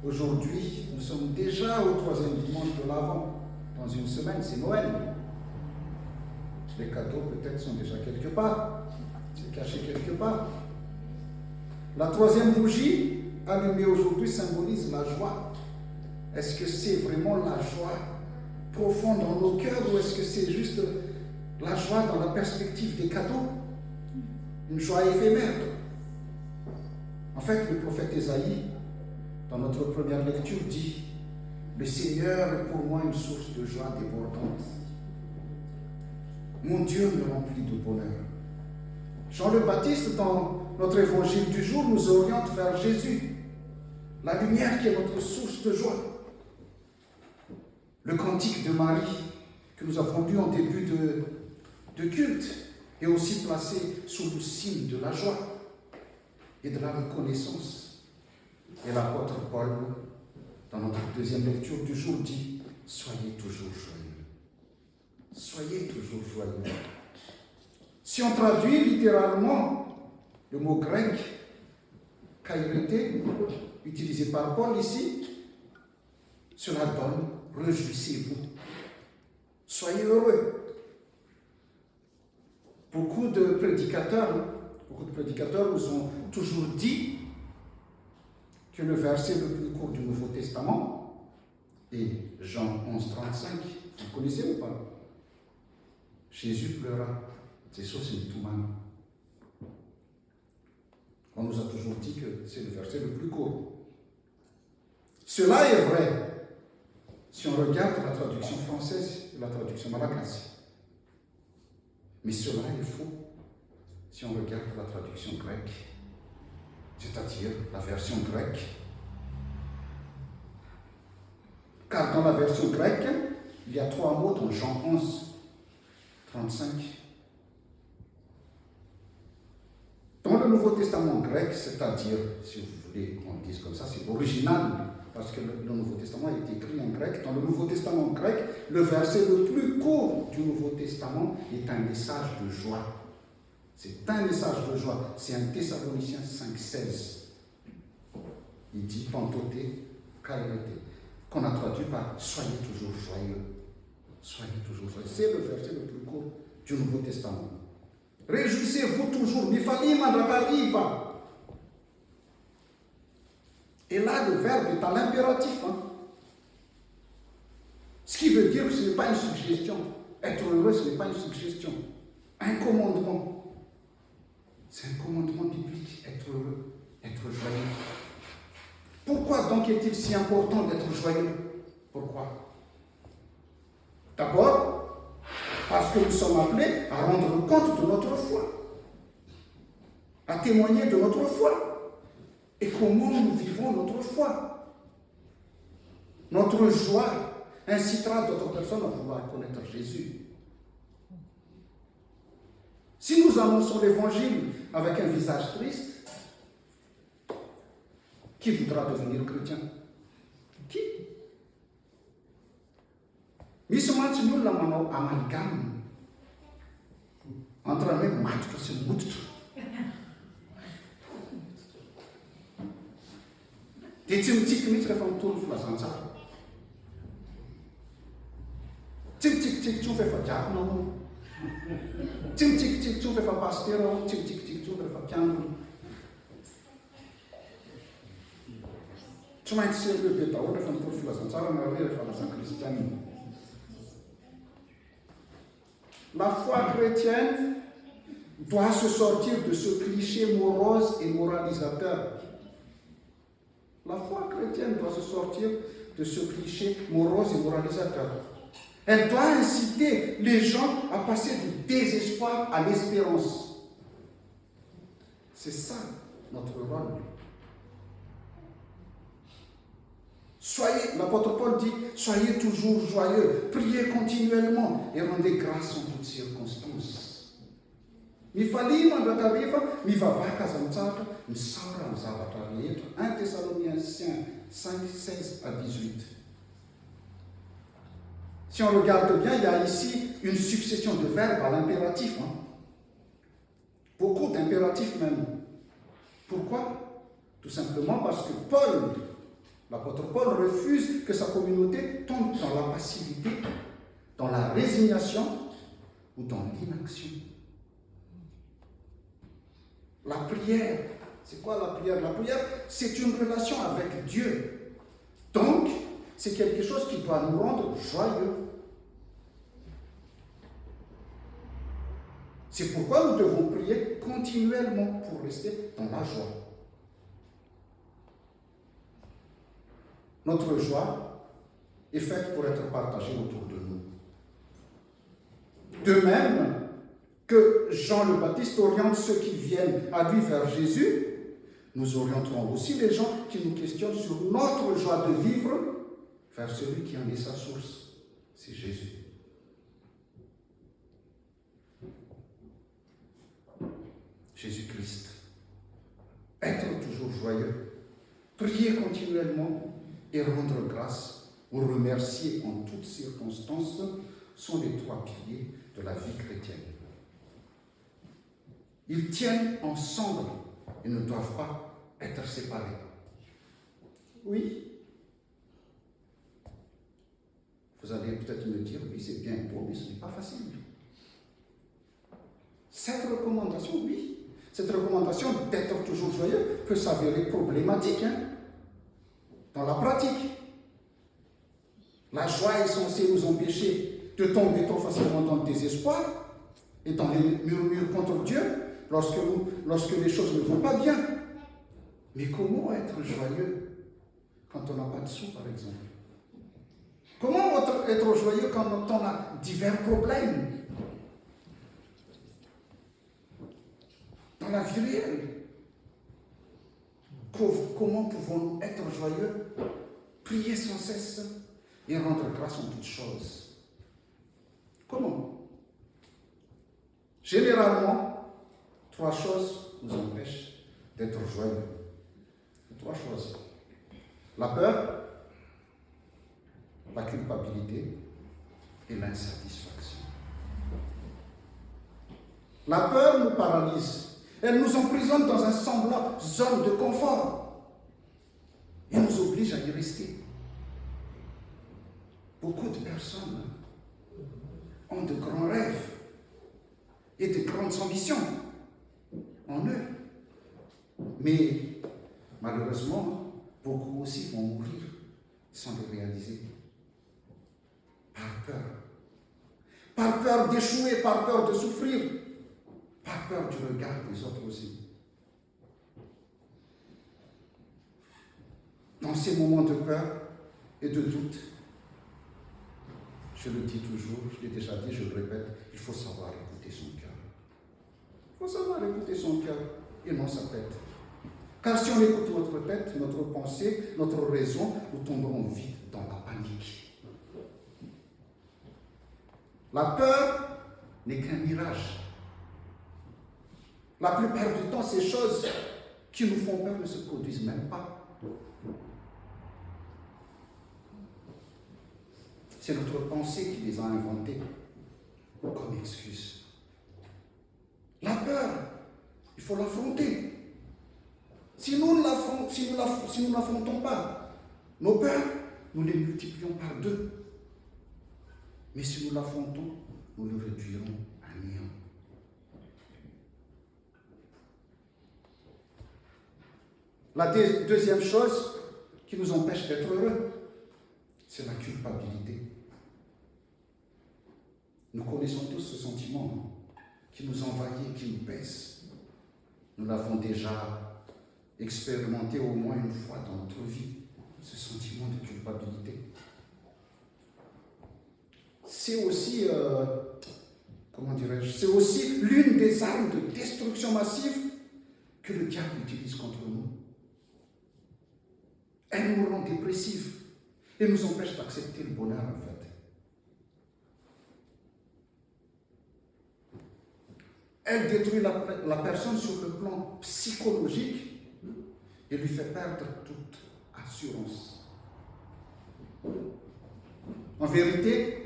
Aujourd'hui, nous sommes déjà au 3e dimanche de l'Avent. Dans une semaine, c'est Noël. Les cadeaux peut-être sont déjà quelque part. C'est caché quelque part. La 3e bougie allumée aujourd'hui symbolise la joie. Est-ce que c'est vraiment la joie profonde dans nos cœurs ou est-ce que c'est juste la joie dans la perspective des cadeaux? Une joie éphémère. En fait, le prophète Ésaïe, dans notre première lecture, dit « Le Seigneur est pour moi une source de joie débordante. Mon Dieu me remplit de bonheur. » Jean le Baptiste, dans notre évangile du jour, nous oriente vers Jésus, la lumière qui est notre source de joie. Le cantique de Marie, que nous avons lu en début de culte, est aussi placé sous le signe de la joie et de la reconnaissance. Et l'apôtre Paul, dans notre 2e lecture du jour, dit « Soyez toujours joyeux. Soyez toujours joyeux. » Si on traduit littéralement le mot grec « kairete » utilisé par Paul ici, cela donne « réjouissez-vous. Soyez heureux. » Beaucoup de prédicateurs nous ont toujours dit que le verset le plus court du Nouveau Testament est Jean 11, 35. Vous connaissez ou pas? Jésus pleura. C'est ça, c'est tout mal. On nous a toujours dit que c'est le verset le plus court. Cela est vrai si on regarde la traduction française et la traduction malagasy. Mais cela est faux si on regarde la traduction grecque, c'est-à-dire la version grecque. Car dans la version grecque, il y a 3 mots dans Jean 11, 35. Dans le Nouveau Testament grec, c'est-à-dire, si vous voulez qu'on dise comme ça, c'est l'original, parce que le Nouveau Testament est écrit en grec. Dans le Nouveau Testament grec, le verset le plus court du Nouveau Testament est un message de joie. C'est un message de joie. C'est un Thessaloniciens 5,16. Il dit pantoté, kairete, qu'on a traduit par soyez toujours joyeux. Soyez toujours joyeux. C'est le verset le plus court du Nouveau Testament. Réjouissez-vous toujours. Mifalima dakariva. Et là, le verbe est à l'impératif. Ce qui veut dire que ce n'est pas une suggestion. Être heureux, ce n'est pas une suggestion. Un commandement. C'est un commandement biblique, être heureux, être joyeux. Pourquoi donc est-il si important d'être joyeux? Pourquoi? D'abord, parce que nous sommes appelés à rendre compte de notre foi, à témoigner de notre foi et comment nous vivons notre foi. Notre joie incitera d'autres personnes à vouloir connaître Jésus. Si nous annonçons l'évangile avec un visage triste, qui voudra devenir chrétien? Qui? Misumati nous la mano amalgame entre un même match que c'est moutre. Des timtik mit refant tout le flasanta. Timtik tik tu fais fajar non. Timtik tik tu fais fa pastero, timtik tik tu fais fa piano. Tu m'as dit le bêta ou refant tout le flasanta, on va faire la Saint-Christian. La foi chrétienne doit se sortir de ce cliché morose et moralisateur. La foi chrétienne doit se sortir de ce cliché morose et moralisateur. Elle doit inciter les gens à passer du désespoir à l'espérance. C'est ça notre rôle. L'apôtre Paul dit, soyez toujours joyeux, priez continuellement et rendez grâce en toutes circonstances. Mifalima dakariva, mivavaka zantsara, misaura mizavatra rehetra. 1 Thessaloniciens 5, 16 à 18. Si on regarde bien, il y a ici une succession de verbes à l'impératif. Beaucoup d'impératifs même. Pourquoi? Tout simplement parce que Paul L'apôtre Paul refuse que sa communauté tombe dans la passivité, dans la résignation ou dans l'inaction. La prière, c'est quoi la prière? La prière, c'est une relation avec Dieu. Donc, c'est quelque chose qui doit nous rendre joyeux. C'est pourquoi nous devons prier continuellement pour rester dans la joie. Notre joie est faite pour être partagée autour de nous. De même que Jean le Baptiste oriente ceux qui viennent à lui vers Jésus, nous orienterons aussi les gens qui nous questionnent sur notre joie de vivre vers celui qui en est sa source, c'est Jésus. Jésus-Christ. Être toujours joyeux, prier continuellement et rendre grâce ou remercier en toutes circonstances sont les trois piliers de la vie chrétienne. Ils tiennent ensemble et ne doivent pas être séparés. Oui. Vous allez peut-être me dire, oui, c'est bien beau, mais ce n'est pas facile. Cette recommandation, oui. Cette recommandation d'être toujours joyeux peut s'avérer problématique dans la pratique. La joie est censée nous empêcher de tomber trop facilement dans le désespoir et dans les murmures contre Dieu lorsque les choses ne vont pas bien. Mais comment être joyeux quand on n'a pas de sous, par exemple? Comment être joyeux quand on a divers problèmes dans la vie réelle? Comment pouvons-nous être joyeux, prier sans cesse et rendre grâce en toutes choses? Comment? Généralement, trois choses nous empêchent d'être joyeux. Trois choses. La peur, la culpabilité et l'insatisfaction. La peur nous paralyse. Elle nous emprisonne dans un semblant zone de confort et nous oblige à y rester. Beaucoup de personnes ont de grands rêves et de grandes ambitions en eux. Mais malheureusement, beaucoup aussi vont mourir sans le réaliser. Par peur. Par peur d'échouer, par peur de souffrir, par peur du regard des autres aussi. Dans ces moments de peur et de doute, je le dis toujours, je l'ai déjà dit, je le répète, il faut savoir écouter son cœur. Il faut savoir écouter son cœur et non sa tête. Car si on écoute notre tête, notre pensée, notre raison, nous tomberons vite dans la panique. La peur n'est qu'un mirage. La plupart du temps, ces choses qui nous font peur ne se produisent même pas. C'est notre pensée qui les a inventées comme excuse. La peur, il faut l'affronter. Si nous ne l'affrontons pas, nos peurs, nous les multiplions par deux. Mais si nous l'affrontons, nous le réduirons à néant. La deuxième chose qui nous empêche d'être heureux, c'est la culpabilité. Nous connaissons tous ce sentiment qui nous envahit, qui nous pèse. Nous l'avons déjà expérimenté au moins une fois dans notre vie, ce sentiment de culpabilité. C'est aussi, c'est aussi l'une des armes de destruction massive que le diable utilise contre nous. Elle nous rend dépressifs et nous empêche d'accepter le bonheur en fait. Elle détruit la personne sur le plan psychologique et lui fait perdre toute assurance. En vérité,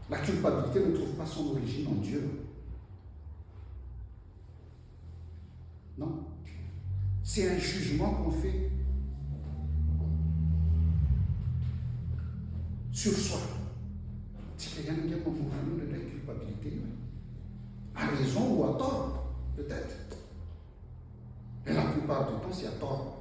la culpabilité ne trouve pas son origine en Dieu. Non. C'est un jugement qu'on fait sur soi. C'est qu'il y a un moment de la culpabilité, à raison ou à tort, peut-être. Mais la plupart du temps, c'est à tort.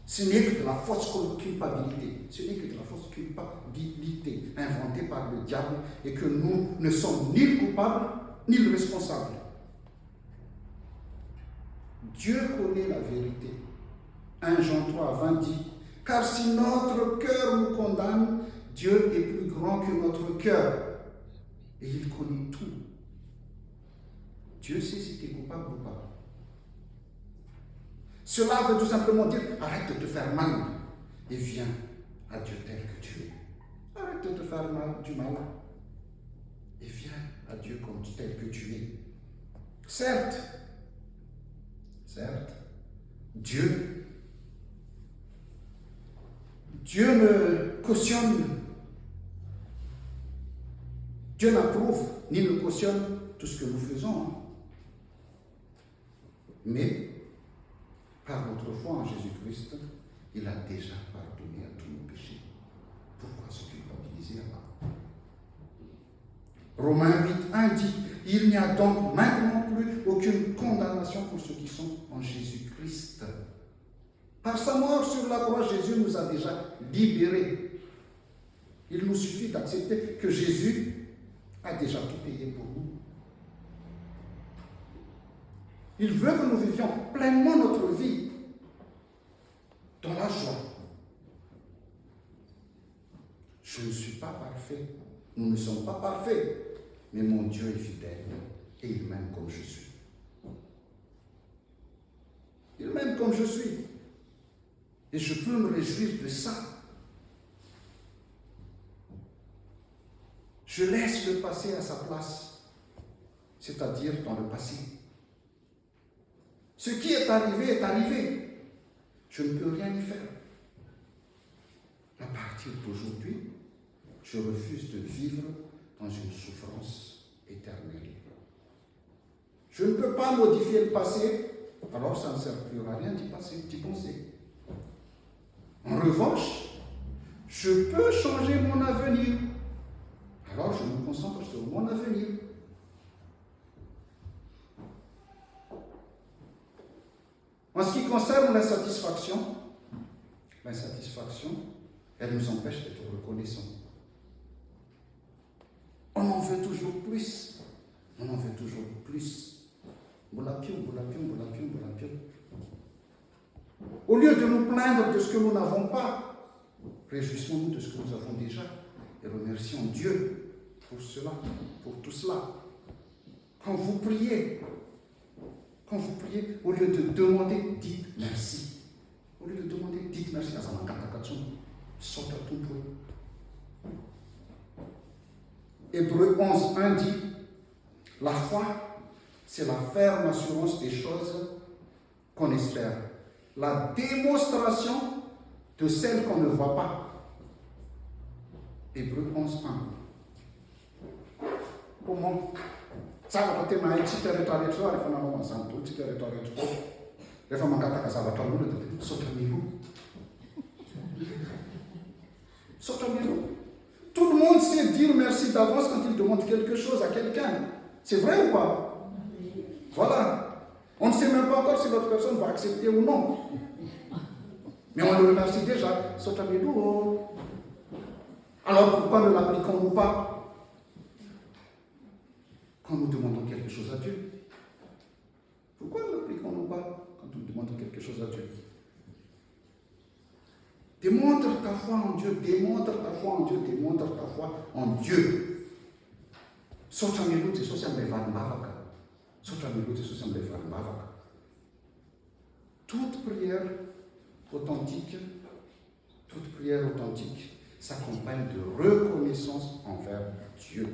Ce n'est que de la fausse culpabilité. Ce n'est que de la fausse culpabilité inventée par le diable et que nous ne sommes ni le coupable ni le responsable. Dieu connaît la vérité. 1 Jean 3, 20 dit, car si notre cœur nous condamne, Dieu est plus grand que notre cœur. Et il connaît tout. Dieu sait si tu es coupable ou pas. Cela veut tout simplement dire, arrête de te faire mal et viens à Dieu tel que tu es. Arrête de te faire du mal et viens à Dieu comme tel que tu es. Certes, Dieu ne cautionne, Dieu n'approuve ni ne cautionne tout ce que nous faisons. Mais, par notre foi en Jésus-Christ, il a déjà pardonné à tous nos péchés. Pourquoi se culpabiliser alors? Romains 8, 1 dit, il n'y a donc maintenant plus aucune condamnation pour ceux qui sont en Jésus-Christ. Par sa mort sur la croix, Jésus nous a déjà libérés. Il nous suffit d'accepter que Jésus a déjà tout payé pour nous. Il veut que nous vivions pleinement notre vie dans la joie. Je ne suis pas parfait. Nous ne sommes pas parfaits. Mais mon Dieu est fidèle et il m'aime comme je suis. Il m'aime comme je suis. Et je peux me réjouir de ça. Je laisse le passé à sa place, c'est-à-dire dans le passé. Ce qui est arrivé est arrivé. Je ne peux rien y faire. À partir d'aujourd'hui, je refuse de vivre dans une souffrance éternelle. Je ne peux pas modifier le passé, alors ça ne sert plus à rien d'y penser. En revanche, je peux changer mon avenir. Alors je me concentre sur mon avenir. En ce qui concerne l'insatisfaction, elle nous empêche d'être reconnaissants. On en veut toujours plus. On en veut toujours plus. Boulapion. Au lieu de nous plaindre de ce que nous n'avons pas, réjouissons-nous de ce que nous avons déjà et remercions Dieu pour cela, pour tout cela. Quand vous priez, au lieu de demander, dites merci. Au lieu de demander, dites merci. Hébreux 11, 1 dit, la foi, c'est la ferme assurance des choses qu'on espère. La démonstration de celles qu'on ne voit pas. Hébreux 11, 1. Comment? Ça va te mettre un territoire, il faut un santo, un territoire. Il faut un casava, tout le monde sait dire merci d'avance quand il demande quelque chose à quelqu'un. C'est vrai ou pas? Voilà. On ne sait même pas encore si l'autre personne va accepter ou non. Mais on le remercie déjà. Alors pourquoi ne l'appliquons-nous pas quand nous demandons quelque chose à Dieu? Pourquoi ne l'appliquons-nous pas quand nous demandons quelque chose à Dieu? Démontre ta foi en Dieu, démontre ta foi en Dieu, démontre ta foi en Dieu. Toute prière authentique s'accompagne de reconnaissance envers Dieu.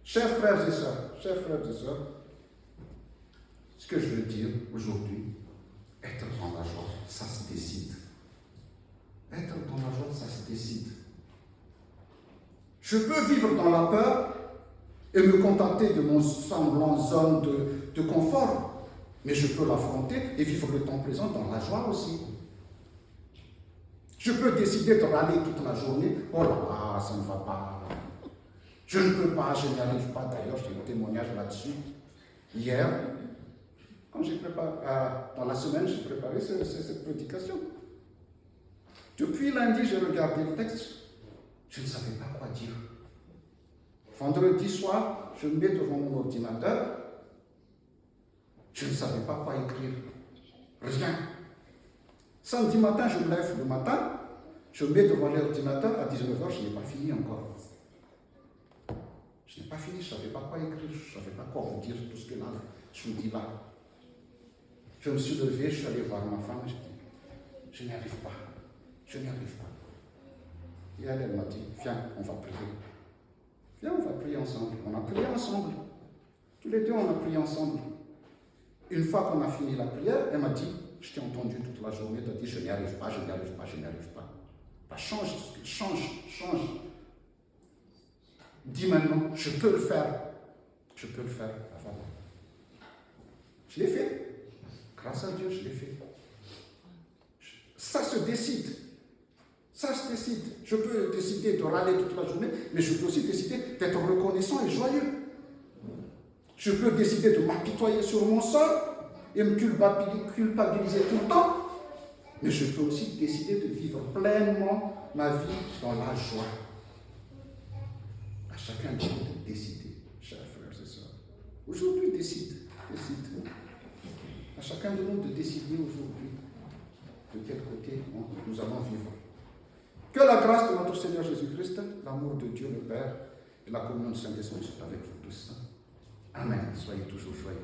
Chers frères et sœurs, ce que je veux dire aujourd'hui, être dans la joie, ça se décide. Être dans la joie, ça se décide. Je peux vivre dans la peur et me contenter de mon semblant zone de confort, mais je peux l'affronter et vivre le temps présent dans la joie aussi. Je peux décider de râler toute la journée. Oh là là, ça ne va pas. Je ne peux pas, je n'y arrive pas. D'ailleurs, j'ai un témoignage là-dessus. Hier, quand j'ai préparé, dans la semaine, j'ai préparé cette prédication. Depuis lundi, j'ai regardé le texte. Je ne savais pas quoi dire. Vendredi soir, je me mets devant mon ordinateur. Je ne savais pas quoi écrire. Rien. Samedi matin, je me lève le matin. Je me mets devant l'ordinateur. À 19h, je n'ai pas fini encore. Je n'ai pas fini, je ne savais pas quoi écrire. Je ne savais pas quoi vous dire, tout ce que là, je vous dis là. Je me suis levé, je suis allé voir ma femme. Je dis, je n'y arrive pas. Je n'y arrive pas. Et elle m'a dit, viens, on va prier. Viens, on va prier ensemble. On a prié ensemble. Tous les deux, on a prié ensemble. Une fois qu'on a fini la prière, elle m'a dit, je t'ai entendu toute la journée, tu as dit, je n'y arrive pas, je n'y arrive pas, je n'y arrive pas. Bah, change. Dis maintenant, je peux le faire. Je peux le faire. Voilà. Je l'ai fait. Grâce à Dieu, je l'ai fait. Ça se décide. Ça se décide. Je peux décider de râler toute la journée, mais je peux aussi décider d'être reconnaissant et joyeux. Je peux décider de m'apitoyer sur mon sort et me culpabiliser tout le temps. Mais je peux aussi décider de vivre pleinement ma vie dans la joie. À chacun de nous de décider, chers frères et sœurs. Aujourd'hui, décide. À chacun de nous de décider aujourd'hui de quel côté nous allons vivre. Que la grâce de notre Seigneur Jésus-Christ, l'amour de Dieu le Père et la communion du Saint-Esprit soient avec vous tous. Amen. Soyez toujours joyeux.